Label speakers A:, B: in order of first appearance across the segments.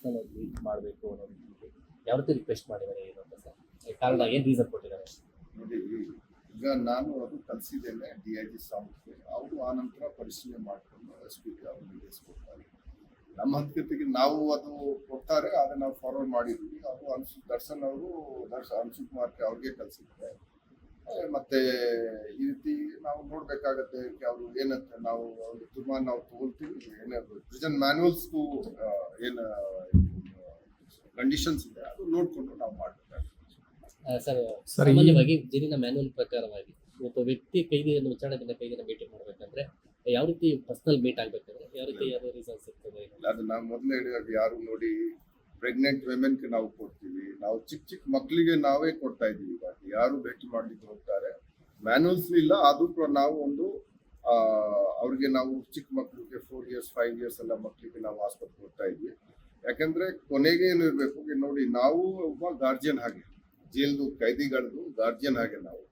A: ನಾನು ಮೀಟ್ ಮಾಡಬೇಕು ಅನ್ನೋ ರೀತಿಯಲ್ಲಿ ಯಾವ ರೀತಿ ರಿಕ್ವೆಸ್ಟ್ ಮಾಡಿದ್ದಾರೆ ಏನು ಅಂತ ಸರ್? ಕಾರಣ ಏನು ರೀಸನ್ ಕೊಟ್ಟಿದ್ದಾರೆ?
B: ನೋಡಿ, ಈಗ ನಾನು ಅದು ಕಲಿಸಿದ್ದೇನೆ DIG ಸಾಂಬ್ಗೆ. ಅವರು ಆ ನಂತರ ಪರಿಶೀಲನೆ ಮಾಡಿಕೊಂಡು SP ಅವ್ರಿಗೆ ಕೊಡ್ತಾರೆ. ನಮ್ಮ ಹಂತಕ್ಕೆ ನಾವು ಅದು ಕೊಡ್ತಾರೆ, ಅದನ್ನ ನಾವು ಫಾರ್ವರ್ಡ್ ಮಾಡಿದ್ವಿ. ಅದು ದರ್ಶನ್ ಅವರು ಅನ್ಸು ಕುಮಾರ್ಗೆ ಅವ್ರಿಗೆ ಕಲಿಸಿದ್ದಾರೆ. ಮತ್ತೆ ಈ ರೀತಿ ನಾವು ನೋಡ್ಬೇಕಾಗತ್ತೆ ಅವರು ಏನಂತ ನಾವು ಒಂದು ತೀರ್ಮಾನ ನಾವು ತಗೊಳ್ತೀವಿ. ಪ್ರಿಸನ್ ಮ್ಯಾನ್ಯುವಲ್ಸ್ಗೂ ಏನು ಕಂಡೀಷನ್ಸ್ ಇದೆ ಅದು ನೋಡ್ಕೊಂಡು ನಾವು ಮಾಡ್ಬೇಕಾಗುತ್ತೆ.
A: ಸರ್, ಸಾಮಾನ್ಯವಾಗಿ ಜೈಲಿನ ಮ್ಯಾನ್ಯುವಲ್ ಪ್ರಕಾರವಾಗಿ ಒಬ್ಬ ವ್ಯಕ್ತಿ ಕೈದಿಯನ್ನು ವಿಚಾರಣೆಯಿಂದ ಕೈದಿನ ಭೇಟಿ ಮಾಡಬೇಕಂದ್ರೆ ಯಾವ ರೀತಿ ಪರ್ಸನಲ್ ಮೀಟ್ ಆಗ್ಬೇಕಂದ್ರೆ ಯಾವ ರೀತಿ ಯಾವ ರೀಸನ್ಸ್ ಇರ್ತದೆ?
B: ಅದು ನಾವು ಮೊದಲೇ ಹೇಳಿದಾಗ ಯಾರು ನೋಡಿ, ಪ್ರೆಗ್ನೆಂಟ್ ವುಮೆನ್ಗೆ ನಾವು ಕೊಡ್ತೀವಿ, ನಾವು ಚಿಕ್ಕ ಚಿಕ್ಕ ಮಕ್ಕಳಿಗೆ ನಾವೇ ಕೊಡ್ತಾ ಇದೀವಿ. ಇವಾಗ ಯಾರು ಭೇಟಿ ಮಾಡ್ಲಿಕ್ಕೆ ಹೋಗ್ತಾರೆ ಮ್ಯಾನ್ಯುವಲ್ಸ್ ಇಲ್ಲ, ಅದು ಕೂಡ ನಾವು ಒಂದು ಅವ್ರಿಗೆ ನಾವು ಚಿಕ್ಕ ಮಕ್ಕಳಿಗೆ 4 years 5 years ಎಲ್ಲ ಮಕ್ಕಳಿಗೆ ನಾವು ಆಸ್ಪತ್ರೆ ಕೊಡ್ತಾ ಇದ್ವಿ. ಯಾಕಂದ್ರೆ ಕೊನೆಗೆ ಏನು ಇರ್ಬೇಕು ನೋಡಿ, ನಾವು ಒಬ್ಬ ಗಾರ್ಜಿಯನ್ ಹಾಗೆ, ಜೈಲ್ದು ಕೈದಿಗಳದ್ದು ಗಾರ್ಜಿಯನ್ ಹಾಗೆ ನಾವು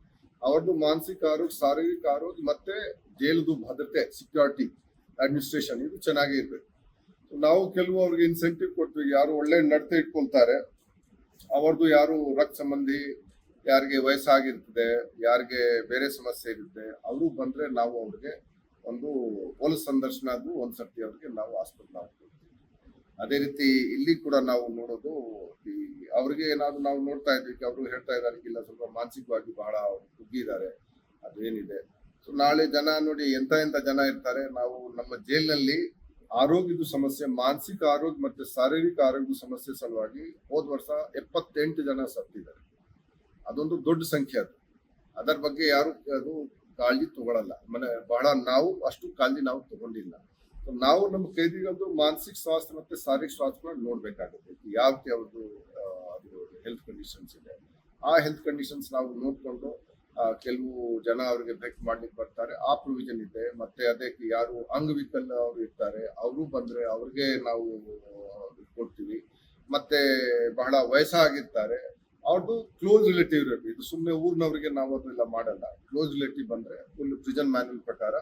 B: ಅವ್ರದ್ದು ಮಾನಸಿಕ ಆರೋಗ್ಯ, ಶಾರೀರಿಕ ಆರೋಗ್ಯ ಮತ್ತೆ ಜೈಲದು ಭದ್ರತೆ, ಸೆಕ್ಯೂರಿಟಿ, ಅಡ್ಮಿನಿಸ್ಟ್ರೇಷನ್ ಇದು ಚೆನ್ನಾಗಿ ಇರ್ಬೇಕು. ನಾವು ಕೆಲವು ಅವ್ರಿಗೆ ಇನ್ಸೆಂಟಿವ್ ಕೊಡ್ತೀವಿ. ಯಾರು ಒಳ್ಳೆ ನಡತೆ ಇಟ್ಕೊಳ್ತಾರೆ, ಅವ್ರದ್ದು ಯಾರು ರಕ್ತ ಸಂಬಂಧಿ, ಯಾರಿಗೆ ವಯಸ್ಸಾಗಿರ್ತದೆ, ಯಾರಿಗೆ ಬೇರೆ ಸಮಸ್ಯೆ ಇರುತ್ತೆ, ಅವರು ಬಂದ್ರೆ ನಾವು ಅವ್ರಿಗೆ ಒಂದು ಪೊಲೀಸ್ ಸಂದರ್ಶನ ಅದು ಒಂದ್ಸರ್ತಿ ಅವ್ರಿಗೆ ನಾವು ಆಸ್ಪತ್ರೆ ನಾವು ಕೊಡ್ತೀವಿ. ಅದೇ ರೀತಿ ಇಲ್ಲಿ ಕೂಡ ನಾವು ನೋಡೋದು, ಈ ಅವ್ರಿಗೆ ಏನಾದ್ರು ನಾವು ನೋಡ್ತಾ ಇದ್ವಿ, ಅವರು ಹೇಳ್ತಾ ಇದ್ದಾರೆ ಇಲ್ಲ ಸ್ವಲ್ಪ ಮಾನಸಿಕವಾಗಿ ಬಹಳ ಕುಗ್ಗಿದ್ದಾರೆ, ಅದೇನಿದೆ. ಸೊ ನಾಳೆ ಜನ ನೋಡಿ ಎಂತ ಜನ ಇರ್ತಾರೆ. ನಾವು ನಮ್ಮ ಜೈಲಿನಲ್ಲಿ ಆರೋಗ್ಯದ ಸಮಸ್ಯೆ, ಮಾನಸಿಕ ಆರೋಗ್ಯ ಮತ್ತೆ ಶಾರೀರಿಕ ಆರೋಗ್ಯದ ಸಮಸ್ಯೆ ಸಲುವಾಗಿ ಹೋದ ವರ್ಷ 78 ಜನ ಸತ್ತಿದ್ದಾರೆ. ಅದೊಂದು ದೊಡ್ಡ ಸಂಖ್ಯೆ. ಅದು ಅದರ ಬಗ್ಗೆ ಯಾರು ಅದು ಕಾಳಜಿ ತಗೊಳ್ಳಲ್ಲ. ಬಹಳ ನಾವು ಅಷ್ಟು ಕಾಳಜಿ ನಾವು ತಗೊಂಡಿಲ್ಲ. ನಾವು ನಮ್ಮ ಕೈದಿಗಳದ್ದು ಮಾನಸಿಕ ಸ್ವಾಸ್ಥ್ಯ ಮತ್ತೆ ಶಾರೀರಿಕ ಸ್ವಾಸ್ಥ್ಯ ನೋಡ್ಬೇಕಾಗುತ್ತೆ. ಯಾವ ರೀತಿ ಅವ್ರದ್ದು ಅದು ಹೆಲ್ತ್ ಕಂಡೀಷನ್ಸ್ ಇದೆ, ಆ ಹೆಲ್ತ್ ಕಂಡೀಷನ್ಸ್ ನಾವು ನೋಡ್ಕೊಂಡು ಕೆಲವು ಜನ ಅವ್ರಿಗೆ ಭೇಟಿ ಮಾಡ್ಲಿಕ್ಕೆ ಬರ್ತಾರೆ, ಆ ಪ್ರೊವಿಷನ್ ಇದೆ. ಮತ್ತೆ ಅದಕ್ಕೆ ಯಾರು ಅಂಗವಿಕಲ ಅವರು ಇರ್ತಾರೆ, ಅವರು ಬಂದ್ರೆ ಅವ್ರಿಗೆ ನಾವು ಕೊಡ್ತೀವಿ. ಮತ್ತೆ ಬಹಳ ವಯಸ್ಸಾಗಿರ್ತಾರೆ, ಅವ್ರದ್ದು ಕ್ಲೋಸ್ ರಿಲೇಟಿವ್ ಇರಬೇಕು. ಇದು ಸುಮ್ಮನೆ ಊರಿನವರಿಗೆ ನಾವು ಅದೆಲ್ಲ ಮಾಡಲ್ಲ. ಕ್ಲೋಸ್ ರಿಲೇಟಿವ್ ಬಂದ್ರೆ ಫುಲ್ ಪ್ರಿಸನ್ ಮ್ಯಾನ್ಯುವಲ್ ಪ್ರಕಾರ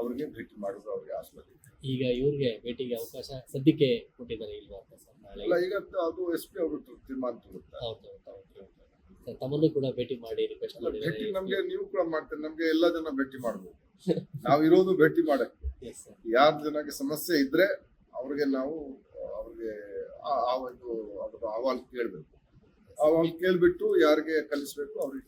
B: ಅವ್ರಿಗೆ ಭೇಟಿ ಮಾಡೋದು, ಅವ್ರಿಗೆ ಆಸ್ಪತ್ರೆ.
A: ಈಗ ಇವ್ರಿಗೆ ಭೇಟಿಗೆ ಅವಕಾಶ ಸದ್ಯಕ್ಕೆ ಕೊಟ್ಟಿದ್ದಾರೆ ಇಲ್ವಾ ಅಂತ ಸರ್? ನಾಳೆ
B: ಇಲ್ಲ, ಈಗ ಅದು SP ಅವರು ತೀರ್ಮಾನ ತಗೊಳ್ತಾರೆ.
A: ಸರ್, ತಮ್ಮನ್ನು ಕೂಡ ಭೇಟಿ ಮಾಡಿ ರಿಕ್ವೆಸ್ಟ್
B: ಭೇಟಿ
A: ಮಾಡಿದ್ದಾರೆ.
B: ನಮ್ಗೆ ನೀವು ಕೂಡ ಮಾಡ್ತೀರಿ, ನಮ್ಗೆ ಎಲ್ಲ ಜನ ಭೇಟಿ ಮಾಡ್ಬೋದು. ನಾವು ಇರೋದು ಭೇಟಿ ಮಾಡಕ್ಕೆ.
A: Yes sir.
B: ಯಾರ ಜನಕ್ಕೆ ಸಮಸ್ಯೆ ಇದ್ರೆ ಅವ್ರಿಗೆ ನಾವು ಅವ್ರಿಗೆ ಆ ಒಂದು ಅವ್ರದ್ದು ಅಹವಾಲು ಕೇಳ್ಬೇಕು. ಅಹವಾಲು ಕೇಳ್ಬಿಟ್ಟು ಯಾರಿಗೆ ಕಲಿಸ್ಬೇಕು ಅವ್ರಿಗೆ